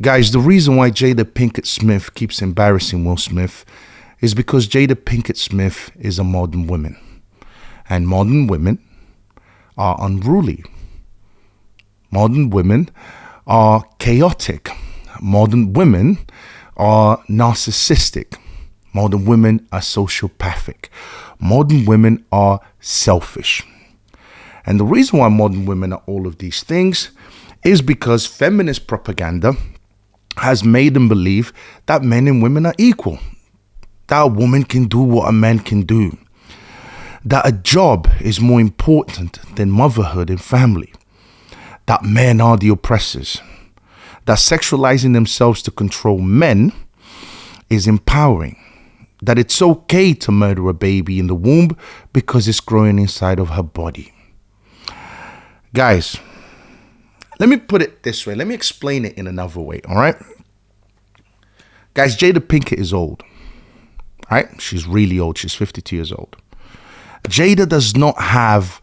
Guys, the reason why Jada Pinkett Smith keeps embarrassing Will Smith is because Jada Pinkett Smith is a modern woman. And modern women are unruly. Modern women are chaotic. Modern women are narcissistic. Modern women are sociopathic. Modern women are selfish. And the reason why modern women are all of these things is because feminist propaganda has made them believe that men and women are equal, that a woman can do what a man can do, that a job is more important than motherhood and family, that men are the oppressors, that sexualizing themselves to control men is empowering, that it's okay to murder a baby in the womb because it's growing inside of her body. Guys, let me put it this way. Let me explain it in another way, all right? Guys, Jada Pinkett is old, right? She's really old. She's 52 years old. Jada does not have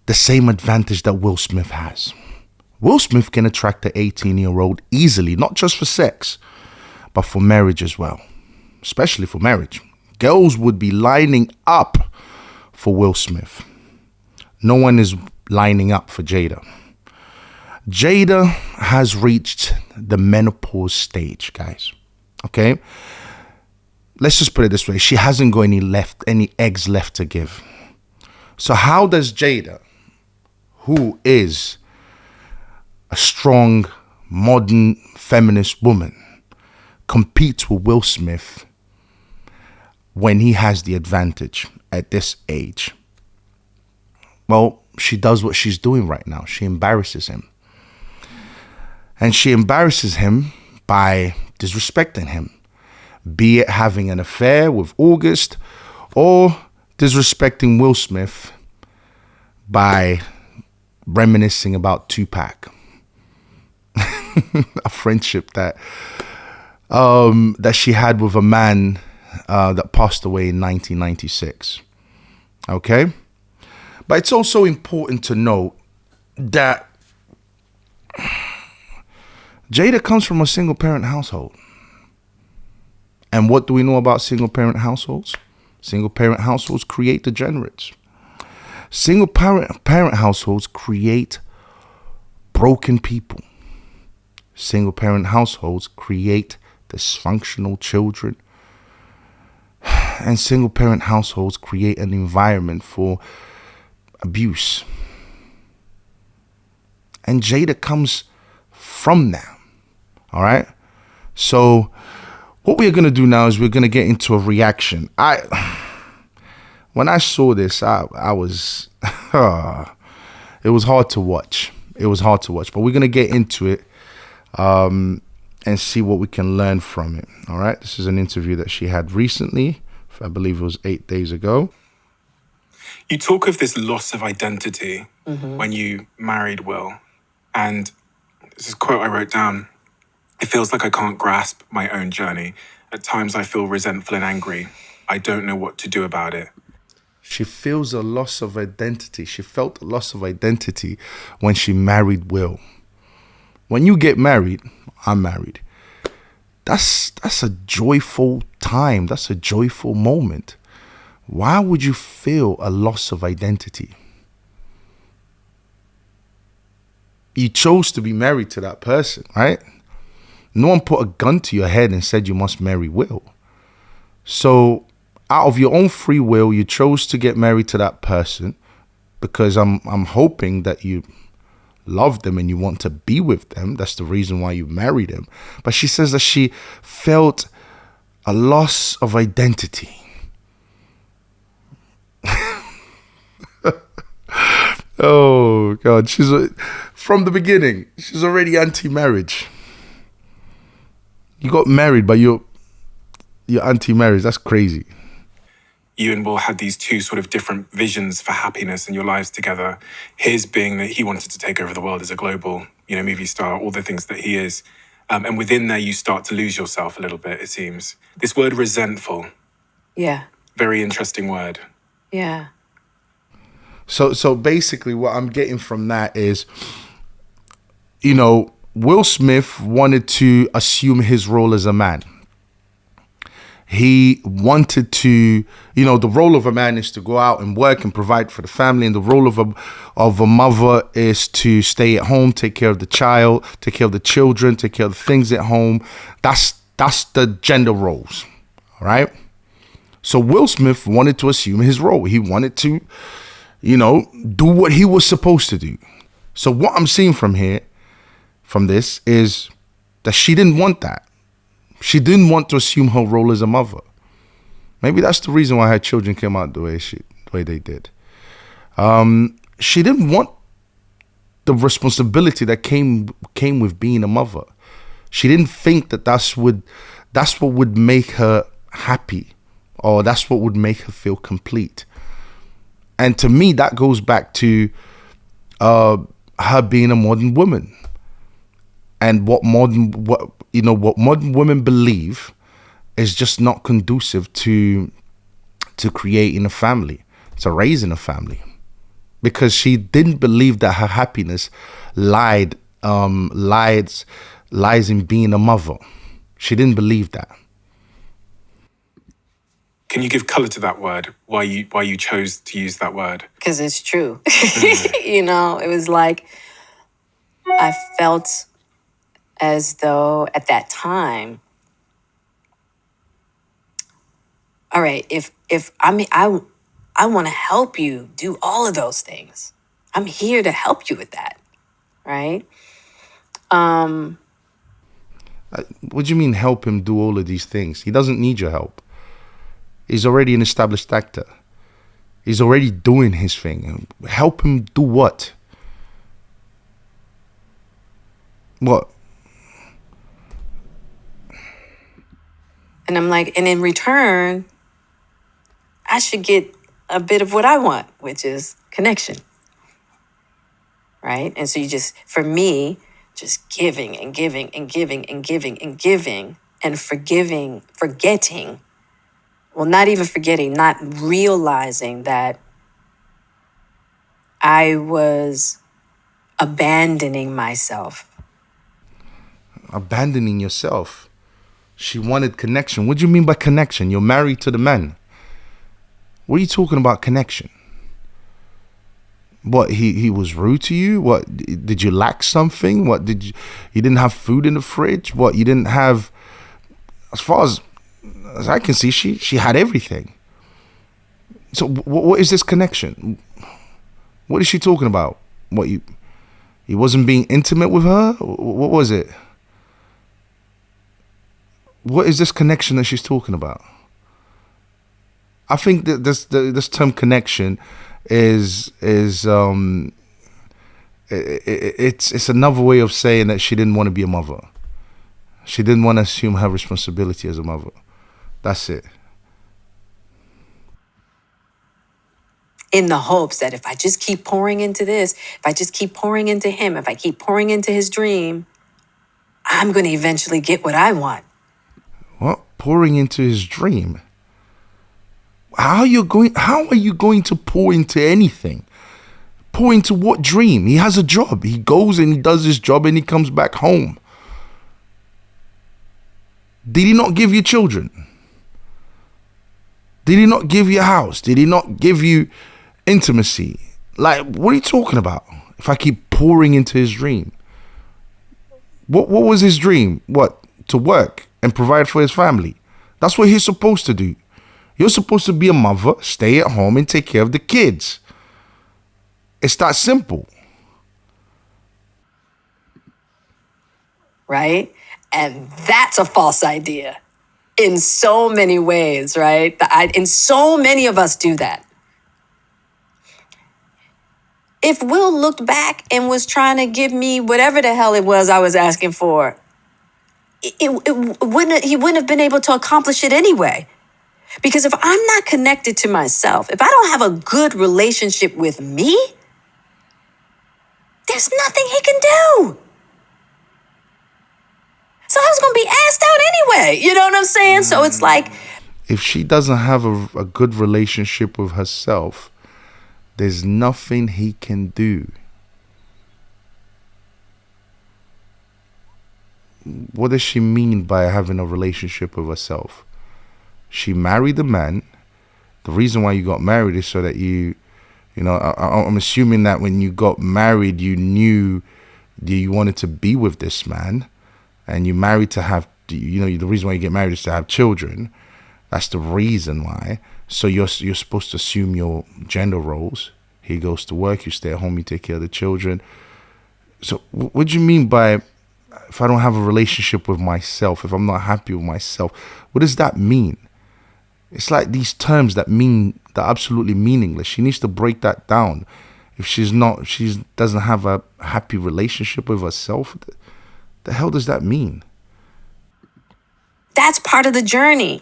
the same advantage that Will Smith has. Will Smith can attract an 18-year-old easily, not just for sex, but for marriage as well, especially for marriage. Girls would be lining up for Will Smith. No one is lining up for Jada. Jada has reached the menopause stage, guys. Okay? Let's just put it this way. She hasn't got any eggs left to give. So how does Jada, who is a strong, modern, feminist woman, compete with Will Smith when he has the advantage at this age? Well, she does what she's doing right now. She embarrasses him. And she embarrasses him by disrespecting him, be it having an affair with August or disrespecting Will Smith by reminiscing about Tupac, a friendship that she had with a man that passed away in 1996. Okay? But it's also important to note that Jada comes from a single-parent household. And what do we know about single-parent households? Single-parent households create degenerates. Single-parent households create broken people. Single-parent households create dysfunctional children. And single-parent households create an environment for abuse. And Jada comes from that. All right? So what we're going to do now is we're going to get into a reaction. When I saw this, I was, it was hard to watch. It was hard to watch, but we're going to get into it and see what we can learn from it. All right. This is an interview that she had recently. I believe it was 8 days ago. You talk of this loss of identity when you married Will. And this is a quote I wrote down. It feels like I can't grasp my own journey. At times I feel resentful and angry. I don't know what to do about it. She feels a loss of identity. She felt a loss of identity when she married Will. When you get married, I'm married. That's a joyful time. That's a joyful moment. Why would you feel a loss of identity? You chose to be married to that person, right? No one put a gun to your head and said you must marry Will. So out of your own free will, you chose to get married to that person because I'm hoping that you love them and you want to be with them. That's the reason why you married him. But she says that she felt a loss of identity. Oh, God. From the beginning, she's already anti-marriage. You got married, but you're anti-marriage. That's crazy. You and Will had these two sort of different visions for happiness in your lives together. His being that he wanted to take over the world as a global, movie star, all the things that he is. And within there, you start to lose yourself a little bit, it seems. This word resentful. Yeah. Very interesting word. Yeah. So basically what I'm getting from that is, Will Smith wanted to assume his role as a man. He wanted to, the role of a man is to go out and work and provide for the family, and the role of a mother is to stay at home, take care of the child, take care of the children, take care of the things at home. That's the gender roles, all right? So Will Smith wanted to assume his role. He wanted to, do what he was supposed to do. So what I'm seeing from this, is that she didn't want that. She didn't want to assume her role as a mother. Maybe that's the reason why her children came out the way they did. She didn't want the responsibility that came with being a mother. She didn't think that's what would make her happy, or that's what would make her feel complete. And to me, that goes back to her being a modern woman, and what modern women believe is just not conducive to creating a family, to raising a family, because she didn't believe that her happiness lies in being a mother. She didn't believe that. Can you give color to that word? Why you chose to use that word? Because it's true. It was like I felt as though at that time, all right, if I want to help you do all of those things. I'm here to help you with that, right? What do you mean help him do all of these things? He doesn't need your help. He's already an established actor. He's already doing his thing. Help him do what? What? And I'm like, and in return, I should get a bit of what I want, which is connection. Right? And so for me, just giving and giving and giving and giving and giving and forgetting. Well, not even forgetting, not realizing that I was abandoning myself. Abandoning yourself? She wanted connection. What do you mean by connection? You're married to the man. What are you talking about connection? What, he was rude to you? What, did you lack something? What, you didn't have food in the fridge? What, you didn't have, as far as I can see, she had everything. So what is this connection? What is she talking about? What, he wasn't being intimate with her? What was it? What is this connection that she's talking about? I think that this term connection it's another way of saying that she didn't want to be a mother. She didn't want to assume her responsibility as a mother. That's it. In the hopes that if I just keep pouring into this, if I just keep pouring into him, if I keep pouring into his dream, I'm going to eventually get what I want. What? Pouring into his dream? How are you going to pour into anything? Pour into what dream? He has a job. He goes and he does his job and he comes back home. Did he not give you children? Did he not give you a house? Did he not give you intimacy? Like, what are you talking about? If I keep pouring into his dream. What was his dream? What? To work and provide for his family. That's what he's supposed to do. You're supposed to be a mother, stay at home and take care of the kids. It's that simple. Right? And that's a false idea in so many ways, right? And so many of us do that. If Will looked back and was trying to give me whatever the hell it was I was asking for, he wouldn't have been able to accomplish it anyway. Because if I'm not connected to myself, if I don't have a good relationship with me, there's nothing he can do. So I was going to be asked out anyway. You know what I'm saying? So it's like, if she doesn't have a good relationship with herself, there's nothing he can do. what does she mean by having a relationship with herself? She married a man. The reason why you got married is so that I'm assuming that when you got married, you knew that you wanted to be with this man, and you married to have, the reason why you get married is to have children. That's the reason why. So you're supposed to assume your gender roles. He goes to work, you stay at home, you take care of the children. So what do you mean by, if I don't have a relationship with myself, if I'm not happy with myself, what does that mean? It's like these terms that are absolutely meaningless. She needs to break that down. If she doesn't have a happy relationship with herself, the hell does that mean? That's part of the journey.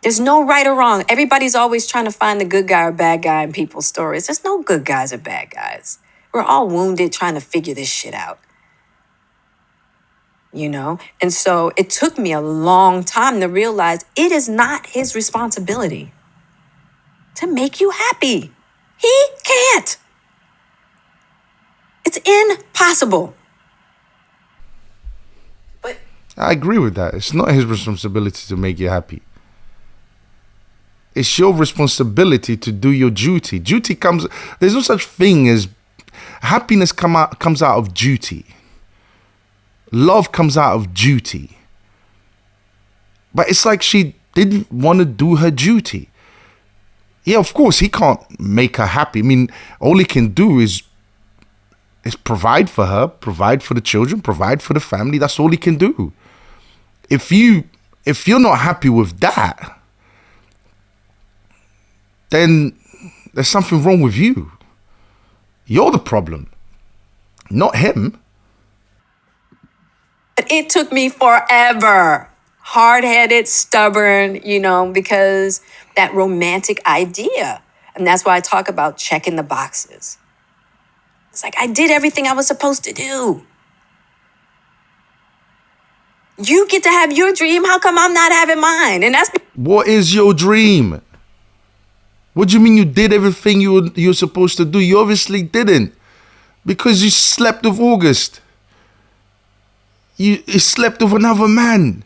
There's no right or wrong. Everybody's always trying to find the good guy or bad guy in people's stories. There's no good guys or bad guys. We're all wounded trying to figure this shit out. And so it took me a long time to realize it is not his responsibility to make you happy. He can't. It's impossible. But I agree with that. It's not his responsibility to make you happy. It's your responsibility to do your duty. There's no such thing as happiness comes out of duty. Love comes out of duty. But it's like she didn't want to do her duty. Yeah, of course, he can't make her happy. I mean, all he can do is provide for her, provide for the children, provide for the family. That's all he can do. If you're not happy with that, then there's something wrong with you. You're the problem, not him. it took me forever. Hard-headed, stubborn, because that romantic idea. And that's why I talk about checking the boxes. It's like I did everything I was supposed to do. You get to have your dream. How come I'm not having mine? And that's... What is your dream? What do you mean you did everything you're supposed to do? You obviously didn't. Because you slept with August. You slept with another man.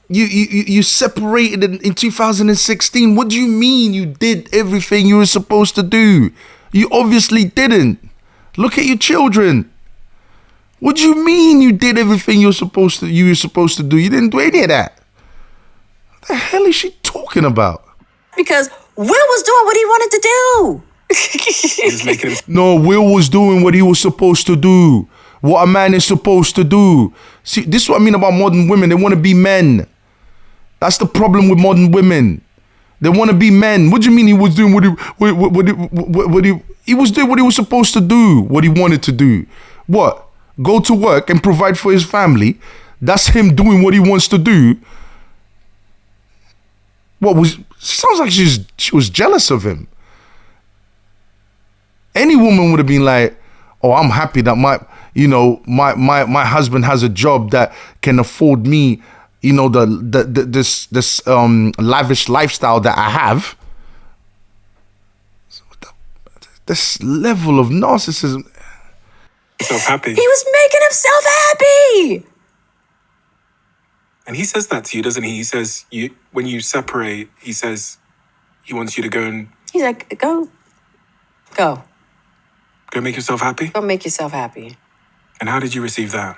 You separated in 2016. What do you mean you did everything you were supposed to do? You obviously didn't. Look at your children. What do you mean you did everything you were supposed to do? You didn't do any of that. What the hell is she talking about? Because Will was doing what he wanted to do. No, Will was doing what he was supposed to do. What a man is supposed to do. See, this is what I mean about modern women. They want to be men. That's the problem with modern women. They want to be men. What do you mean he was doing what he was doing what he was supposed to do, what he wanted to do? What? Go to work and provide for his family. That's him doing what he wants to do. Sounds like she was jealous of him. Any woman would have been like, oh, I'm happy that my husband has a job that can afford me, this lavish lifestyle that I have. This level of narcissism. Happy. He was making himself happy. And he says that to you, doesn't he? He says when you separate, he says he wants you to go and... He's like, go. Go make yourself happy? Go make yourself happy. And how did you receive that?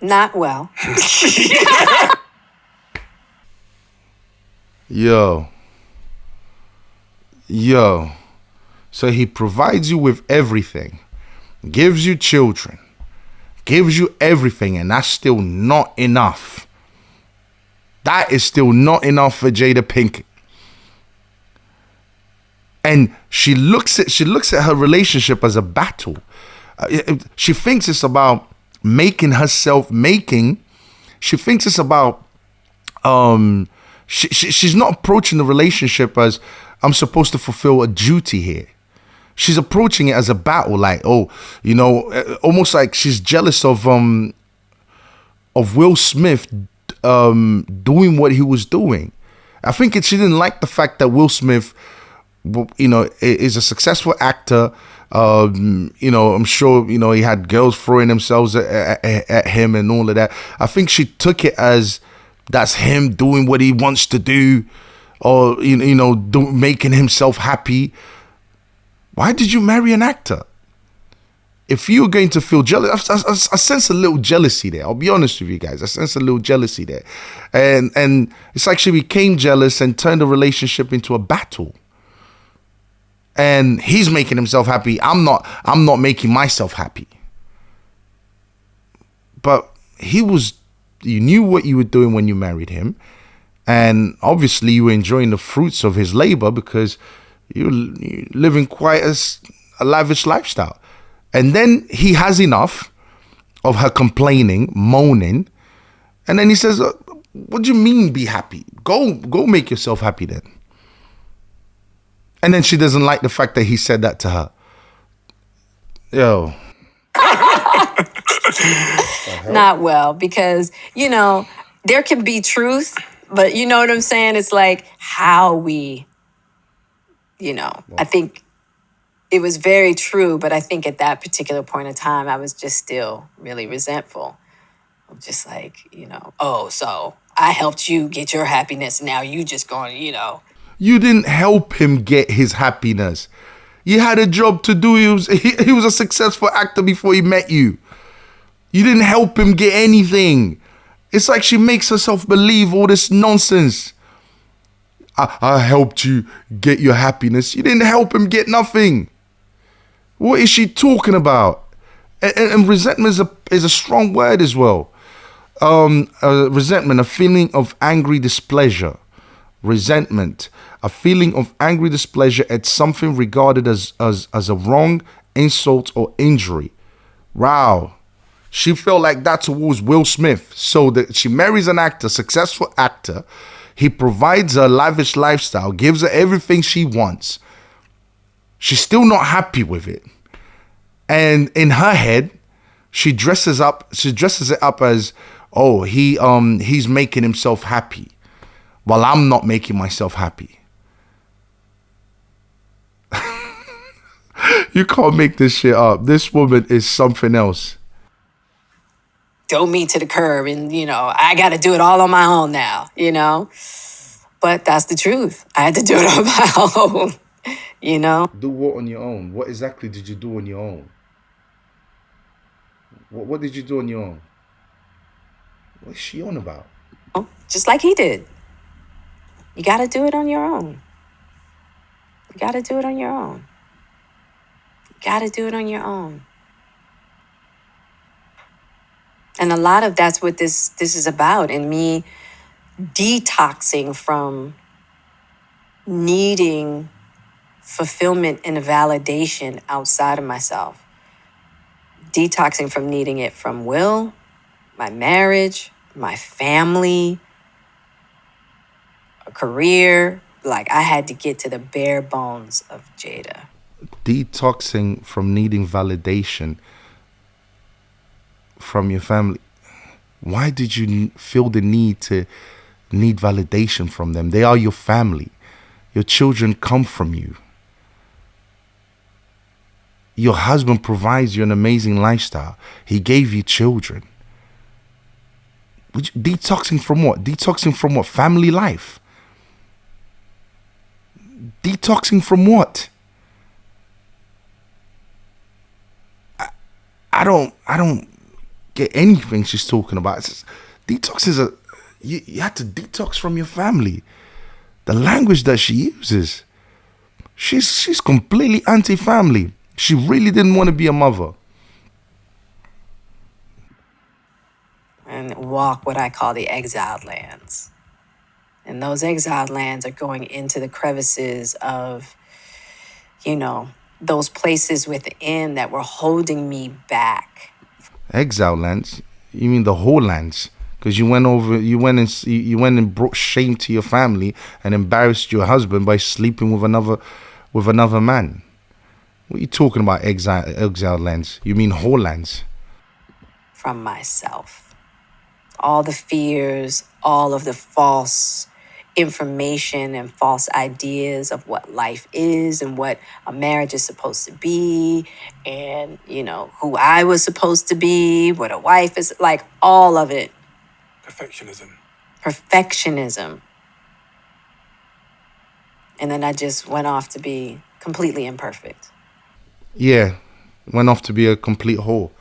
Not well. Yo. So he provides you with everything, gives you children, gives you everything, and that's still not enough. That is still not enough for Jada Pinkett. And she looks at her relationship as a battle. She thinks it's about she thinks it's about she's not approaching the relationship as I'm supposed to fulfill a duty here. She's approaching it as a battle, like, almost like she's jealous of Will Smith doing what he was doing. I think she didn't like the fact that Will Smith, is a successful actor, I'm sure, he had girls throwing themselves at him and all of that. I think she took it as that's him doing what he wants to do, or, making himself happy. Why did you marry an actor? If you're going to feel jealous, I sense a little jealousy there. I'll be honest with you guys. I sense a little jealousy there. And it's like she became jealous and turned the relationship into a battle. And he's making himself happy. I'm not making myself happy. But you knew what you were doing when you married him. And obviously you were enjoying the fruits of his labor because you're living quite a lavish lifestyle. And then he has enough of her complaining, moaning. And then he says, what do you mean be happy? Go make yourself happy then. And then she doesn't like the fact that he said that to her. Yo. Not well, because, there can be truth, but you know what I'm saying? It's like how we, I think it was very true, but I think at that particular point in time, I was just still really resentful. I'm just like, so I helped you get your happiness. Now you just going, You didn't help him get his happiness. You had a job to do. He was a successful actor before he met you. You didn't help him get anything. It's like she makes herself believe all this nonsense. I helped you get your happiness. You didn't help him get nothing. What is she talking about? And resentment is a strong word as well. Resentment, a feeling of angry displeasure. Resentment, a feeling of angry displeasure at something regarded as a wrong, insult, or injury. Wow. She felt like that towards Will Smith. So that she marries an actor, successful actor. He provides her a lavish lifestyle, gives her everything she wants. She's still not happy with it. And in her head, she dresses it up as, oh, he's making himself happy while I'm not making myself happy. You can't make this shit up. This woman is something else. Throw me to the curb and, I got to do it all on my own now, But that's the truth. I had to do it on my own. Do what on your own? What exactly did you do on your own? What did you do on your own? What is she on about? Just like he did. You got to do it on your own. You got to do it on your own. You got to do it on your own. And a lot of that's what this is about, and me detoxing from needing fulfillment and validation outside of myself. Detoxing from needing it from Will, my marriage, my family, a career. Like, I had to get to the bare bones of Jada. Detoxing from needing validation from your family. Why did you feel the need to need validation from them? They are your family. Your children come from you. Your husband provides you an amazing lifestyle. He gave you children. Detoxing from what? Detoxing from what? Family life. Detoxing from what? I don't get anything she's talking about. Detox is you have to detox from your family. The language that she uses, she's completely anti-family. She really didn't want to be a mother. And walk what I call the exiled lands. And those exiled lands are going into the crevices of, those places within that were holding me back. Exiled lands? You mean the whole lands? Because you went and brought shame to your family and embarrassed your husband by sleeping with another man. What are you talking about, exiled lands? You mean whole lands? From myself. All the fears, all of the false information and false ideas of what life is and what a marriage is supposed to be, and, you know, who I was supposed to be, what a wife is, like all of it. Perfectionism. Perfectionism. And then I just went off to be completely imperfect. Yeah, went off to be a complete whore.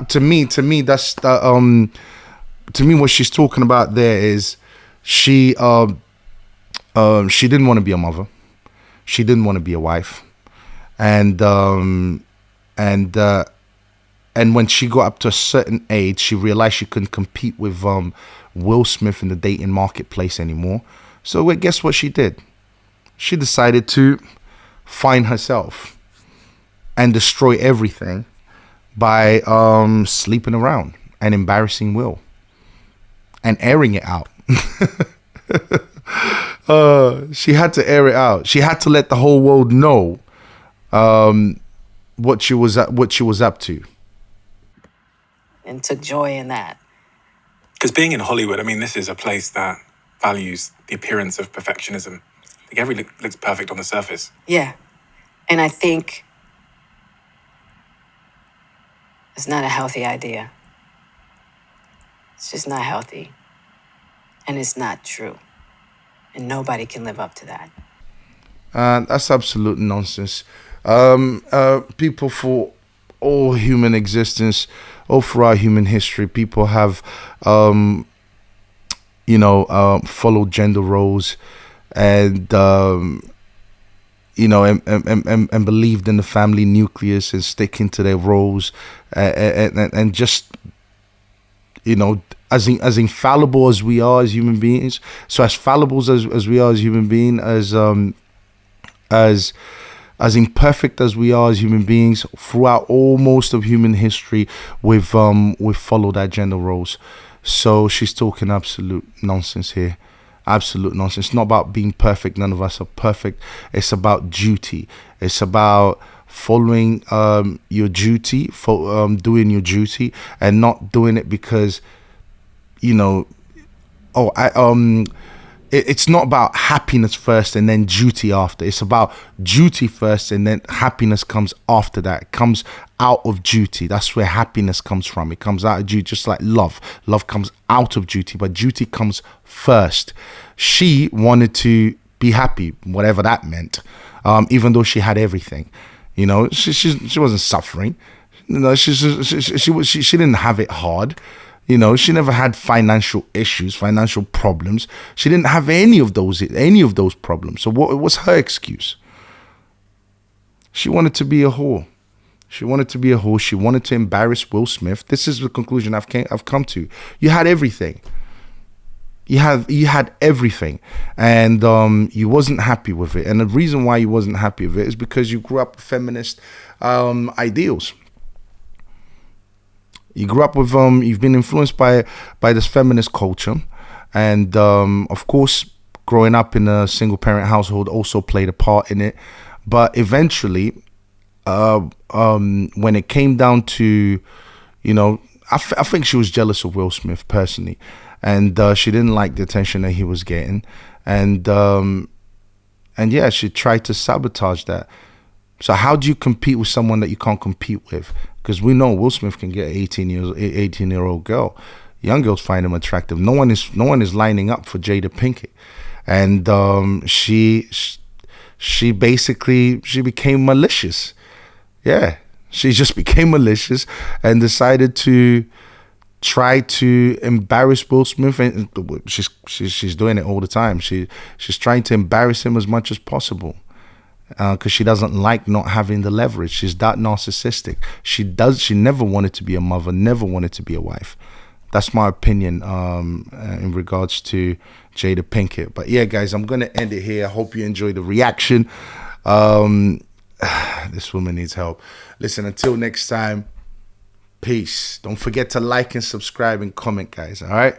To me, that's to me what she's talking about there is she didn't want to be a mother, she didn't want to be a wife, and when she got up to a certain age, she realized she couldn't compete with Will Smith in the dating marketplace anymore. So guess what she did? She decided to find herself and destroy everything by sleeping around and embarrassing Will and airing it out. She had to air it out. She had to let the whole world know what she was up to, and took joy in that. Because being in Hollywood, I mean, this is a place that values the appearance of perfectionism. Like everything looks perfect on the surface. Yeah. And I think it's not a healthy idea. It's just not healthy. And it's not true. And nobody can live up to that. That's absolute nonsense. People, for all human existence, all throughout human history, people have, followed gender roles and, and believed in the family nucleus and sticking to their roles and just, as infallible as we are as human beings, so as fallible as we are as human beings, as imperfect as we are as human beings, throughout all most of human history, we've followed our gender roles. So she's talking absolute nonsense here. Absolute nonsense. It's not about being perfect. None of us are perfect. It's about duty. It's about following your duty, doing your duty, and not doing it because, it's not about happiness first and then duty after. It's about duty first and then happiness comes after that. It comes out of duty. That's where happiness comes from. It comes out of duty, just like love. Love comes out of duty, but duty comes first. She wanted to be happy, whatever that meant, even though she had everything. She wasn't suffering. She didn't have it hard. She never had financial issues, financial problems. She didn't have any of those problems. So what was her excuse? She wanted to be a whore. She wanted to embarrass Will Smith. This is the conclusion I've come to. You had everything. You had everything, and you wasn't happy with it. And the reason why you wasn't happy with it is because you grew up with feminist ideals. You grew up with you've been influenced by this feminist culture, and of course, growing up in a single parent household also played a part in it. But eventually, when it came down to, I think she was jealous of Will Smith personally, and she didn't like the attention that he was getting, and yeah, she tried to sabotage that. So how do you compete with someone that you can't compete with? Because we know Will Smith can get an 18-year-old girl. Young girls find him attractive. No one is lining up for Jada Pinkett, and she became malicious. Yeah, she just became malicious and decided to try to embarrass Will Smith, and she's doing it all the time. She's trying to embarrass him as much as possible. Because she doesn't like not having the leverage. She's that narcissistic. She never wanted to be a mother, never wanted to be a wife. That's my opinion in regards to Jada Pinkett. But yeah, guys, I'm going to end it here. I hope you enjoy the reaction. This woman needs help. Listen, until next time, peace. Don't forget to like and subscribe and comment, guys. All right?